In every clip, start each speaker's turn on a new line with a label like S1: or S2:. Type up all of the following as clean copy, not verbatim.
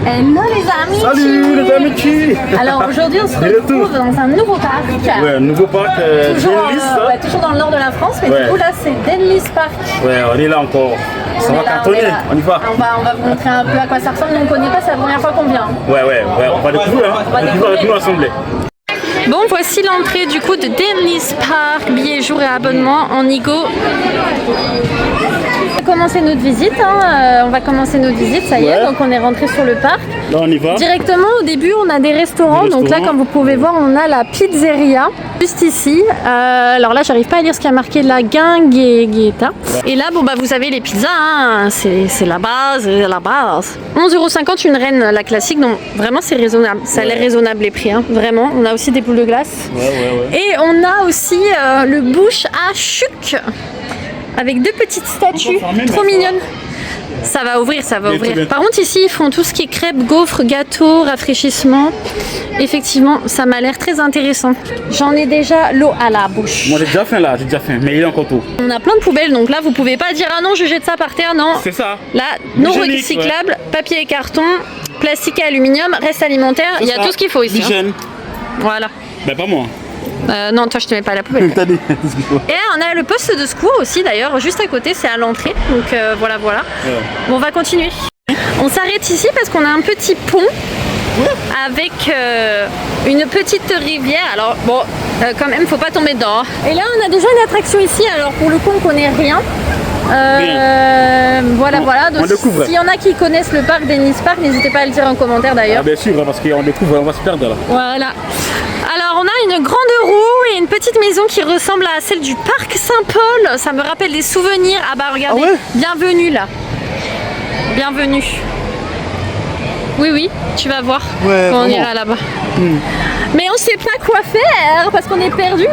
S1: Hello les amis.
S2: Salut les amis.
S1: Alors aujourd'hui on se retrouve dans un nouveau parc.
S2: Ouais, un nouveau parc
S1: toujours dans le nord de la France, mais du coup là c'est Denlis Park.
S2: Ouais, on est là encore. Ça va cartonner, on y va.
S1: On va vous montrer un peu à quoi ça ressemble, on ne connaît pas, c'est la première fois qu'on vient.
S2: Ouais, on va découvrir, on va découvrir avec nous ensemble.
S1: Bon, voici l'entrée du coup de Denlis Park, billets jour et abonnement en Igo. On va commencer notre visite, ça y est, donc on est rentré sur le parc.
S2: Là on y va.
S1: Directement au début on a des restaurants, donc là comme vous pouvez voir on a la pizzeria juste ici. Alors là j'arrive pas à lire ce qu'il y a marqué, la Guingueta. Et là bon bah vous avez les pizzas, hein, c'est la base, 11,50 € une reine, la classique, donc vraiment c'est raisonnable, ça a l'air raisonnable les prix, hein, vraiment. On a aussi des boules de glace. Et on a aussi le bouche à chuc avec deux petites statues trop mignonnes. Ça va ouvrir, ça va ouvrir. Par contre ici ils font tout ce qui est crêpes, gaufres, gâteaux, rafraîchissements. Effectivement ça m'a l'air très intéressant. J'en ai déjà l'eau à la bouche.
S2: Moi j'ai déjà faim là, mais il est encore tôt.
S1: On a plein de poubelles, donc là vous pouvez pas dire ah non je jette ça par terre, non.
S2: C'est ça.
S1: Là non recyclable, papier et carton, plastique et aluminium, reste alimentaire, il y a tout ce qu'il faut ici. Hein. Voilà.
S2: Ben pas moi.
S1: Non, toi je te mets pas à la poubelle. Et on a le poste de secours aussi d'ailleurs, juste à côté, c'est à l'entrée. Donc voilà. Bon, on va continuer. On s'arrête ici parce qu'on a un petit pont avec une petite rivière. Alors bon, quand même, faut pas tomber dedans. Et là, on a déjà une attraction ici. Alors pour le coup, on connaît rien. Voilà. Donc s'il y en a qui connaissent le parc Denlis Park, n'hésitez pas à le dire en commentaire d'ailleurs.
S2: Ah, bien sûr, parce qu'on découvre, on va se perdre là.
S1: Voilà. Alors on a une grande roue et une petite maison qui ressemble à celle du parc Saint-Paul. Ça me rappelle des souvenirs. Ah bah regardez, bienvenue là. Bienvenue. Oui, tu vas voir quand on ira là-bas. Mais on sait pas quoi faire parce qu'on est perdu.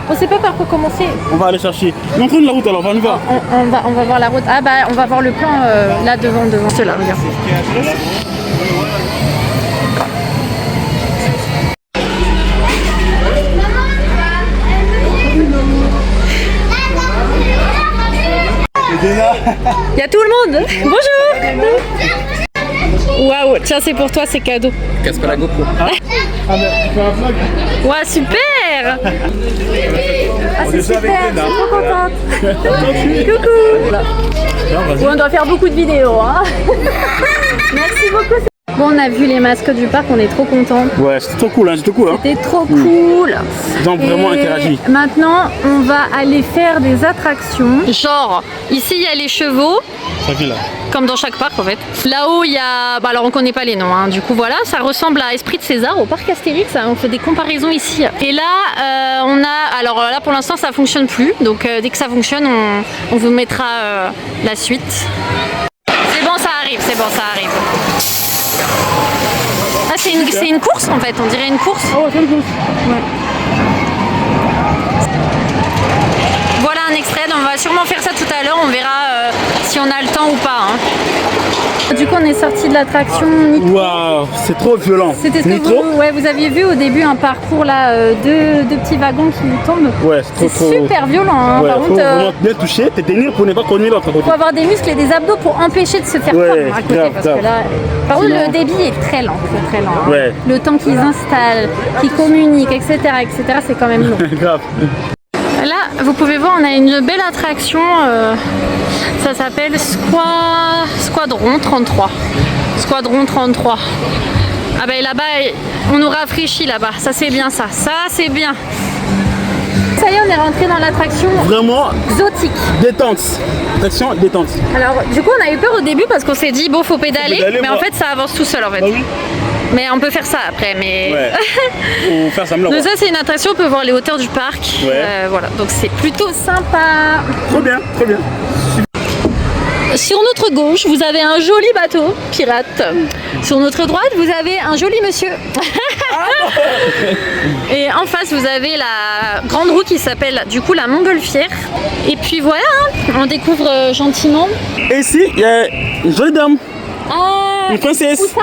S1: On sait pas par quoi commencer.
S2: On va aller chercher. Montre-nous la route alors, on y va.
S1: On va voir la route. Ah bah on va voir le plan là devant ceux-là, regarde. Il y a tout le monde. Bonjour. Waouh, tiens c'est pour toi, c'est cadeau.
S2: Casse pas la GoPro.
S1: Ouais, super. Ah c'est super, je suis trop contente. Coucou. On doit faire beaucoup de vidéos, hein. Merci beaucoup. Bon, on a vu les masques du parc, on est trop contents.
S2: Ouais, c'était trop cool, C'était
S1: trop cool.
S2: Ils ont vraiment interagi.
S1: Maintenant, on va aller faire des attractions. Genre, ici il y a les chevaux.
S2: Ça fait là.
S1: Comme dans chaque parc en fait. Là-haut il y a, alors on connaît pas les noms, hein. Du coup voilà, ça ressemble à Esprit de César au parc Astérix, hein. On fait des comparaisons ici. Et là on a, alors là pour l'instant ça fonctionne plus, donc dès que ça fonctionne on vous mettra la suite. C'est bon, ça arrive. Ah c'est une course en fait, on dirait une course.
S2: Oh c'est une course.
S1: Voilà un extrait, on va sûrement faire ça tout à l'heure, on verra si on a le temps ou pas. Hein. Du coup on est sorti de l'attraction Nitro.
S2: Waouh, c'est trop violent.
S1: C'était ce que vous aviez vu au début, un parcours là, deux petits wagons qui tombent.
S2: Ouais, c'est
S1: super violent. Hein. Par contre,
S2: vraiment bien touché, t'es tenir pour ne pas cogner l'autre côté.
S1: Faut avoir des muscles et des abdos pour empêcher de se faire prendre à côté. Parce que là, par contre le débit est très lent. Hein. Le temps qu'ils installent, qu'ils communiquent, etc. c'est quand même long.
S2: Grave.
S1: Là, vous pouvez voir, on a une belle attraction, ça s'appelle Squadron 33. Squadron 33. Ah ben là-bas, on nous rafraîchit là-bas, ça c'est bien ça c'est bien. Ça y est, on est rentré dans l'attraction
S2: vraiment
S1: Zotique.
S2: Détente. Attraction détente.
S1: Alors du coup on a eu peur au début parce qu'on s'est dit bon faut pédaler, mais en fait ça avance tout seul en fait. Mais on peut faire ça après, mais...
S2: Ou faire ça.
S1: Donc ça c'est une attraction, on peut voir les hauteurs du parc. Voilà, donc c'est plutôt sympa.
S2: Trop bien.
S1: Sur notre gauche, vous avez un joli bateau pirate. Sur notre droite, vous avez un joli monsieur. Et en face, vous avez la grande roue qui s'appelle du coup la Montgolfière. Et puis voilà, on découvre gentiment.
S2: Et ici, il y a une jolie dame. Une princesse.
S1: Où ça?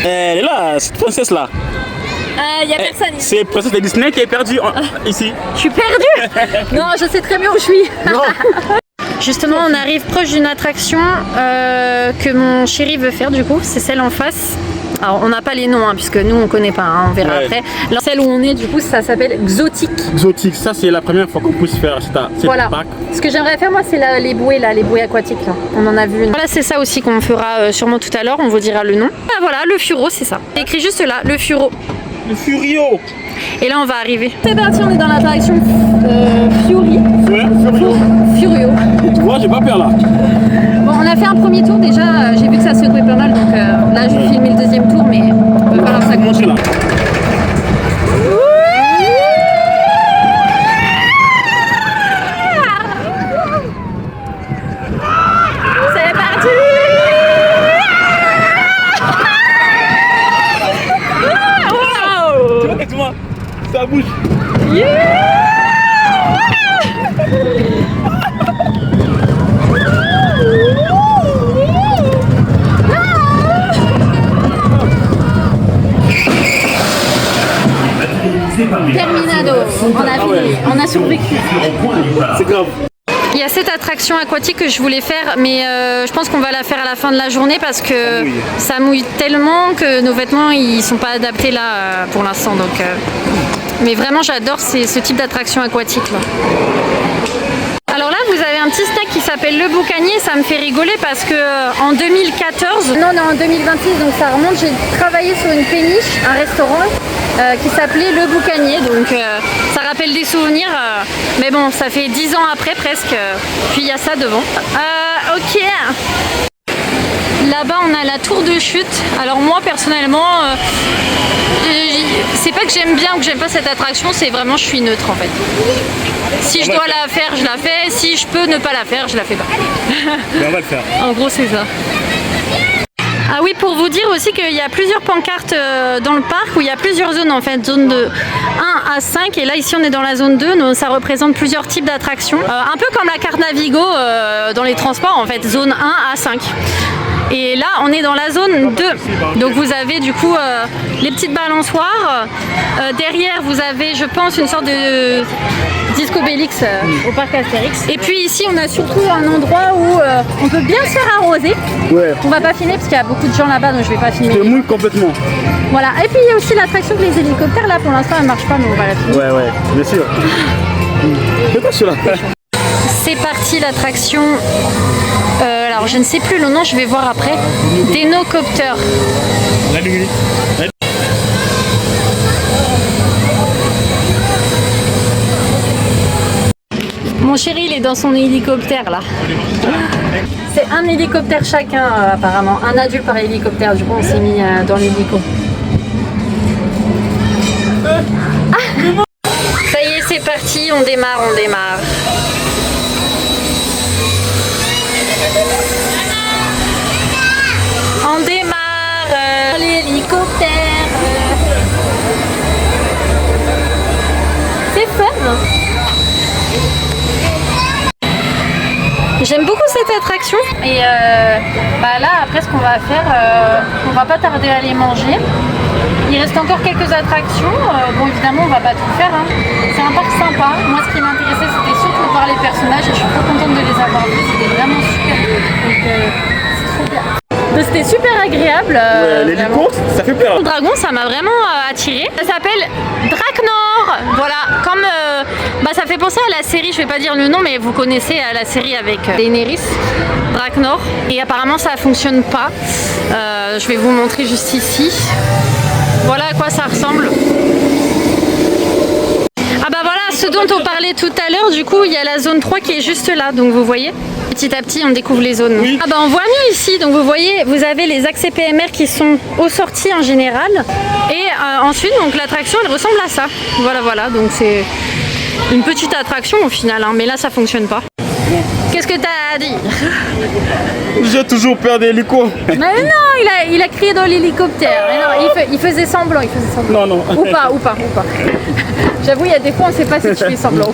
S2: Elle est là, cette princesse là.
S1: Il y a personne ici.
S2: C'est princesse de Disney qui est perdue ici.
S1: Je suis perdue. Non, je sais très bien où je suis. Justement, on arrive proche d'une attraction que mon chéri veut faire du coup, c'est celle en face. Alors on n'a pas les noms puisque nous on connaît pas, on verra après. Là, celle où on est du coup ça s'appelle Xotic.
S2: Xotic, ça c'est la première fois qu'on puisse faire cette
S1: voilà.
S2: parc.
S1: Ce que j'aimerais faire moi c'est les bouées aquatiques là. On en a vu une. Voilà c'est ça aussi qu'on fera sûrement tout à l'heure, on vous dira le nom. Ah voilà le Furo c'est ça. C'est écrit juste là, le Furo.
S2: Le Furio.
S1: Et là on va arriver. C'est parti, on est dans l'attraction Fury.
S2: Ouais, Furio.
S1: Furio.
S2: Tu vois, j'ai pas peur là.
S1: Bon, on a fait un premier tour déjà, j'ai vu que ça secouait pas mal, donc là je vais filmer le deuxième tour, mais on va falloir s'accrocher là. C'est parti.
S2: Tu vois, ça bouge.
S1: Terminado, on a survécu.
S2: C'est grave.
S1: Il y a cette attraction aquatique que je voulais faire, mais je pense qu'on va la faire à la fin de la journée parce que ça mouille tellement que nos vêtements ils sont pas adaptés là pour l'instant. Donc, mais vraiment j'adore ce type d'attraction aquatique là. Alors là, vous avez un petit snack qui s'appelle le boucanier. Ça me fait rigoler parce que en 2014, non, en 2026, donc ça remonte. J'ai travaillé sur une péniche, un restaurant qui s'appelait le boucanier. Donc ça rappelle des souvenirs. Mais bon, ça fait 10 ans après presque. Puis il y a ça devant. Ok. Là-bas, on a la tour de chute. Alors moi, personnellement, c'est pas que j'aime bien ou que j'aime pas cette attraction, c'est vraiment je suis neutre en fait. Si je dois la faire, je la fais. Si je peux ne pas la faire, je la fais pas.
S2: On va le faire.
S1: En gros, c'est ça. Ah oui, pour vous dire aussi qu'il y a plusieurs pancartes dans le parc où il y a plusieurs zones en fait, zone de 1 à 5 et là ici on est dans la zone 2, donc ça représente plusieurs types d'attractions, un peu comme la carte Navigo dans les transports en fait, zone 1 à 5. Et là on est dans la zone 2, donc vous avez du coup les petites balançoires, derrière vous avez je pense une sorte de Disco Bélix au parc Astérix. Et puis ici on a surtout un endroit où on peut bien se faire arroser.
S2: Ouais.
S1: On va pas filmer parce qu'il y a beaucoup de gens là-bas donc je vais pas filmer.
S2: Je mouille complètement.
S1: Voilà, et puis il y a aussi l'attraction avec les hélicoptères là pour l'instant elle marche pas mais on va la filmer.
S2: Ouais, bien sûr. Attention là.
S1: C'est parti l'attraction. Alors je ne sais plus le nom, je vais voir après. Denocopter.
S2: La nuit.
S1: Mon chéri il est dans son hélicoptère là. C'est un hélicoptère chacun apparemment, un adulte par hélicoptère, du coup on s'est mis dans l'hélico. Ça y est c'est parti, on démarre. On démarre l'hélicoptère. C'est fun. J'aime beaucoup cette attraction et là après ce qu'on va faire, on va pas tarder à aller manger. Il reste encore quelques attractions, bon évidemment on va pas tout faire, hein. C'est un parc sympa. Moi ce qui m'intéressait c'était surtout de voir les personnages et je suis trop contente de les avoir vus, c'était vraiment super beau. Donc c'est trop bien. C'était super agréable.
S2: L'hélico, ça fait peur.
S1: Le dragon, ça m'a vraiment attiré. Ça s'appelle Draknor. Voilà, comme ça fait penser à la série, je vais pas dire le nom, mais vous connaissez la série avec Daenerys, Draknor. Et apparemment, ça fonctionne pas. Je vais vous montrer juste ici. Voilà à quoi ça ressemble. Ah bah voilà, ce dont on parlait tout à l'heure, du coup, il y a la zone 3 qui est juste là, donc vous voyez. Petit à petit, on découvre les zones. Oui. Ah bah on voit mieux ici, donc vous voyez, vous avez les accès PMR qui sont aux sorties en général. Et ensuite, donc l'attraction, elle ressemble à ça. Voilà, donc c'est une petite attraction au final, hein, mais là, ça fonctionne pas. Qu'est-ce que t'as dit?
S2: J'ai toujours peur des hélicos.
S1: Mais non, il a crié dans l'hélicoptère. Il faisait semblant,
S2: Non.
S1: Ou pas. J'avoue, il y a des fois, on ne sait pas si tu fais semblant.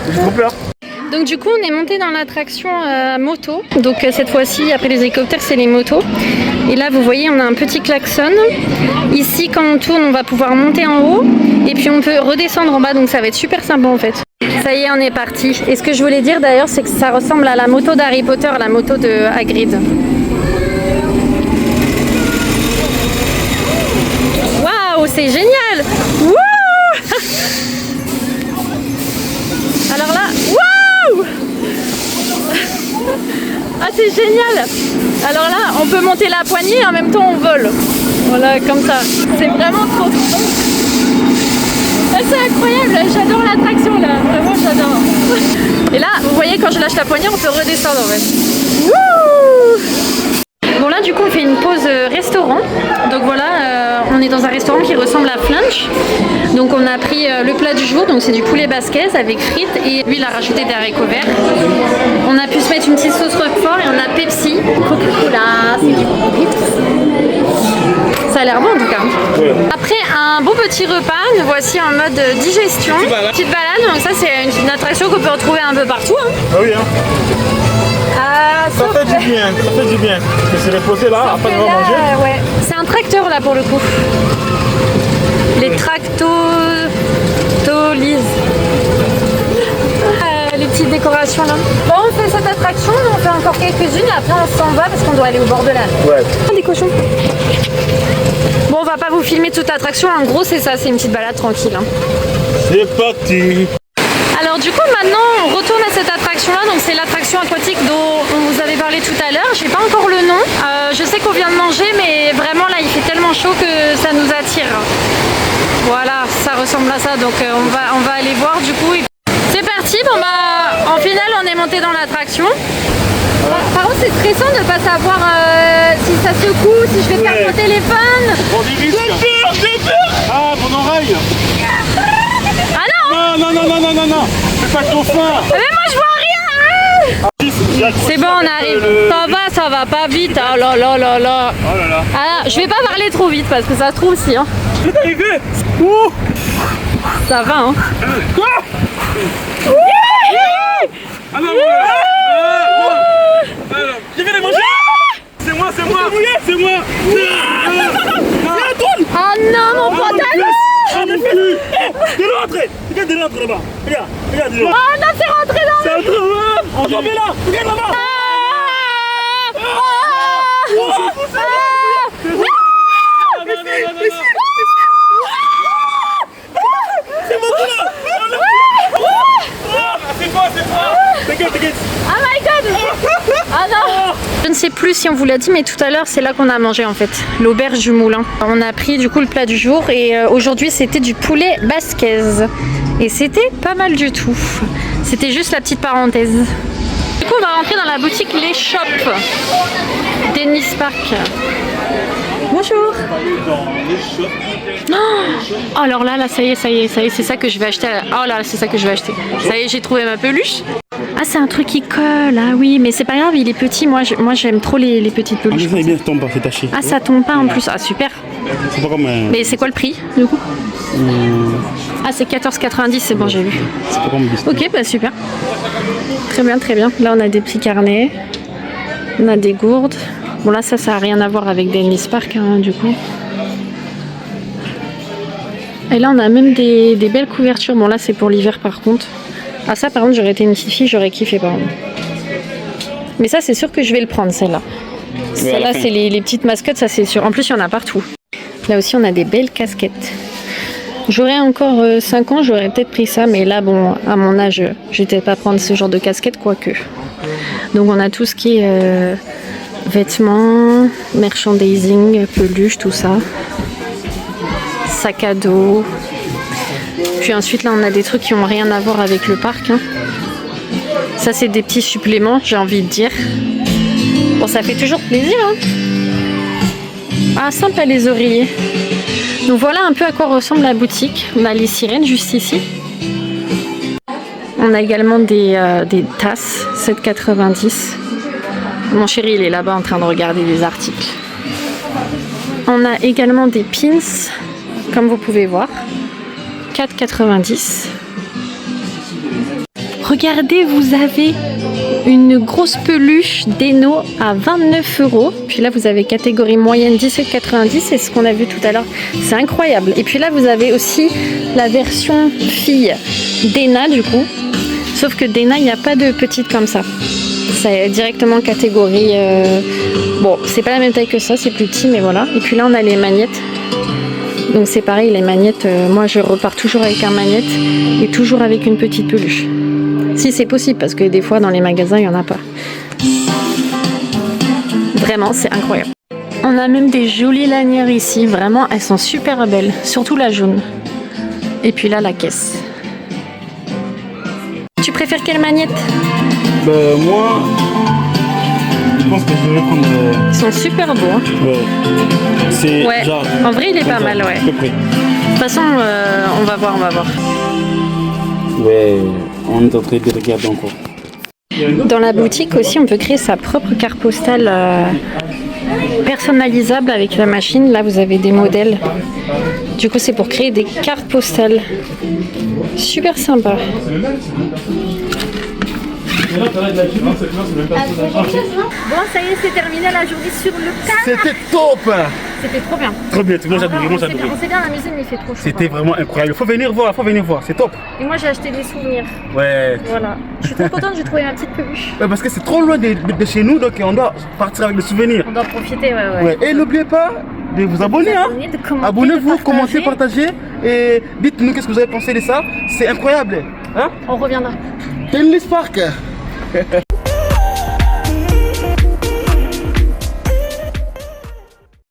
S2: J'ai trop peur.
S1: Donc du coup, on est monté dans l'attraction moto. Donc cette fois-ci, après les hélicoptères, c'est les motos. Et là, vous voyez, on a un petit klaxon. Ici, quand on tourne, on va pouvoir monter en haut. Et puis, on peut redescendre en bas. Donc ça va être super sympa en fait. Ça Ça y est, on est parti. Et ce que je voulais dire d'ailleurs, c'est que ça ressemble à la moto d'Harry Potter, la moto de Hagrid. Waouh, c'est génial! Wouh! Alors là, waouh! Ah, c'est génial! Alors là, on peut monter la poignée et en même temps on vole. Voilà, comme ça. C'est vraiment trop. Ah, c'est incroyable, j'adore l'attraction là, vraiment j'adore. Et là, vous voyez, quand je lâche la poignée, on peut redescendre en fait. Wouh! Bon là, du coup, on fait une pause restaurant. Donc voilà, on est dans un restaurant qui ressemble à Flunch. Donc on a pris le plat du jour, donc c'est du poulet basquez avec frites et lui il a rajouté des haricots verts. On a pu se mettre une petite sauce Roquefort et on a Pepsi, Coca-Cola, c'est du ça a l'air bon en tout cas. Ouais. Après un beau petit repas, nous voici en mode digestion. Petite balade, donc ça c'est une attraction qu'on peut retrouver un peu partout. Hein.
S2: Ah oui, hein. Ça fait du bien, ça fait du bien. De se reposer là, après avoir mangé.
S1: Ouais. C'est un tracteur là pour le coup. Les tractolises. Les petites décorations là. Bon, on fait cette attraction, on fait encore quelques-unes et après on s'en va parce qu'on doit aller au bord de la mer.
S2: Ouais.
S1: Des cochons. Bon, on va pas vous filmer toute l'attraction, en gros c'est ça, c'est une petite balade tranquille. Hein.
S2: C'est parti.
S1: Alors du coup maintenant on retourne à cette attraction là, donc c'est l'attraction aquatique dont on vous avait parlé tout à l'heure. J'ai pas encore le nom, je sais qu'on vient de manger mais vraiment là il fait tellement chaud que ça nous attire. Voilà, ça ressemble à ça, donc on va aller voir du coup. C'est parti, bon bah en finale on est monté dans l'attraction. Par contre c'est stressant de ne pas savoir si ça secoue, si je vais perdre mon téléphone.
S2: Bon, j'ai peur. Ah, mon oreille.
S1: Ah non.
S2: Non. C'est pas trop fort.
S1: Mais moi je vois rien. C'est bon, on arrive. Ça va pas vite. Oh là là là là.
S2: Oh là là.
S1: Ah, je vais pas parler trop vite parce que ça se trouve aussi. Hein.
S2: C'est arrivé. Ouh.
S1: Ça va hein.
S2: Quoi? Ah non, je vais les manger. C'est moi. C'est moi.
S1: Oh non, mon pantalon.
S2: De l'entrée. Regarde de l'entrée là-bas. Regarde de l'entrée.
S1: Oh non, c'est rentré dans
S2: c'est rentré là. On va là. Regarde là-bas. T'inquiète.
S1: Oh my god. Ah non. Je ne sais plus si on vous l'a dit, mais tout à l'heure c'est là qu'on a mangé en fait, l'auberge du Moulin. On a pris du coup le plat du jour et aujourd'hui c'était du poulet basquez. Et c'était pas mal du tout. C'était juste la petite parenthèse. Du coup on va rentrer dans la boutique Les Shops Dennis Park. Bonjour. Oh, alors là, ça y est, c'est ça que je vais acheter. Oh là, c'est ça que je vais acheter. Ça y est, j'ai trouvé ma peluche. Ah, c'est un truc qui colle. Ah oui, mais c'est pas grave, il est petit. Moi j'aime trop les petites peluches.
S2: Ah, bien, ça tombe pas, c'est taché.
S1: Ah, ça tombe pas en plus. Ah, super.
S2: C'est pas comme.
S1: Mais c'est quoi le prix du coup? Ah, c'est 14,90, c'est bon, j'ai vu.
S2: C'est pas comme biscuit.
S1: Ok, bah super. Très bien, très bien. Là, on a des petits carnets. On a des gourdes. Bon, là, ça n'a rien à voir avec Dennis Park, hein, du coup. Et là, on a même des belles couvertures. Bon, là, c'est pour l'hiver, par contre. Ah, ça, par contre, j'aurais été une petite fille, j'aurais kiffé, par contre. Mais ça, c'est sûr que je vais le prendre, celle-là. Celle-là, c'est les petites mascottes, ça, c'est sûr. En plus, il y en a partout. Là aussi, on a des belles casquettes. J'aurais encore 5 ans, j'aurais peut-être pris ça. Mais là, bon, à mon âge, je vais peut-être pas prendre ce genre de casquette, quoique. Donc, on a tout ce qui est vêtements, merchandising, peluche, tout ça. Sac à dos. Puis ensuite là on a des trucs qui n'ont rien à voir avec le parc. Hein. Ça c'est des petits suppléments, j'ai envie de dire. Bon, ça fait toujours plaisir. Hein. Ah, sympa les oreillers. Donc voilà un peu à quoi ressemble la boutique. On a les sirènes juste ici. On a également des tasses, 7,90. Mon chéri il est là-bas en train de regarder des articles. On a également des pins, comme vous pouvez voir. 4,90. Regardez, vous avez une grosse peluche d'Eno à 29 €. Puis là, vous avez catégorie moyenne 17,90. C'est ce qu'on a vu tout à l'heure. C'est incroyable. Et puis là, vous avez aussi la version fille d'Ena, du coup. Sauf que Dena, il n'y a pas de petites comme ça. C'est directement catégorie... Bon, c'est pas la même taille que ça, c'est plus petit, mais voilà. Et puis là, on a les magnettes. Donc c'est pareil, les magnettes, moi je repars toujours avec un magnette et toujours avec une petite peluche. Si c'est possible, parce que des fois dans les magasins, il n'y en a pas. Vraiment, c'est incroyable. On a même des jolies lanières ici, vraiment, elles sont super belles, surtout la jaune. Et puis là, la caisse. Tu préfères quelle magnette?
S2: Moi, je pense que je vais prendre...
S1: Ils sont super beaux. Hein.
S2: Ouais. C'est genre...
S1: En vrai, il est pas mal, ouais. De toute façon, on va voir,
S2: Ouais, on est en train de regarder encore.
S1: Dans la boutique aussi, on peut créer sa propre carte postale personnalisable avec la machine. Là, vous avez des modèles. Du coup, c'est pour créer des cartes postales. Super sympa. Bon, ça y est, c'est terminé la journée sur le cas.
S2: C'était top.
S1: C'était trop bien.
S2: Trop bien, moi j'adore.
S1: On s'est bien amusé, mais il fait trop chaud.
S2: C'était vraiment incroyable. Faut venir voir, c'est top.
S1: Et moi j'ai acheté des souvenirs.
S2: Ouais.
S1: Voilà. Je suis trop contente, j'ai trouvé ma petite peluche.
S2: Ouais, parce que c'est trop loin de chez nous, donc on doit partir avec des souvenirs.
S1: On doit profiter, ouais.
S2: Et n'oubliez pas de vous abonner. Abonnez-vous, commentez, partagez. Et dites-nous qu'est-ce que vous avez pensé de ça. C'est incroyable. Hein?
S1: On reviendra.
S2: Tennis Park.